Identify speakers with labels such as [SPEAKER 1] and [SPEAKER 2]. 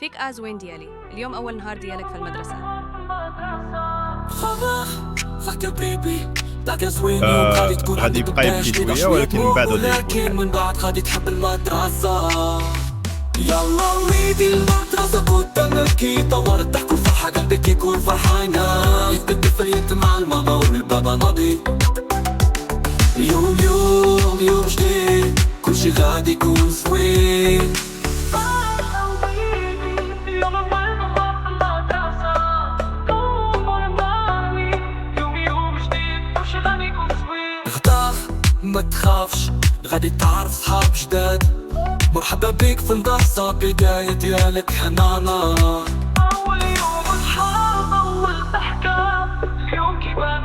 [SPEAKER 1] فيك وين ديالي؟ اليوم أول نهار ديالك في المدرسة.
[SPEAKER 2] غادي يبقى يبكي شويه ولكن من بعد غادي يكون
[SPEAKER 3] ولكن من بعد غادي تحب المدرسة. يلا وليدي المدرسة قدامك كي طور الضحك والفرحة قلبك يكون فرحانة. يبدأ فريق مع الماما والبابا ناضي. يوم جديد كل شي غادي يكون زوين. اختار ما تخافش غادي تعرف صحاب جداد. مرحبا بيك في المدرسة بداية ديالك حنانة. أول يوم أصحاب أول ضحكة اليوم كيبان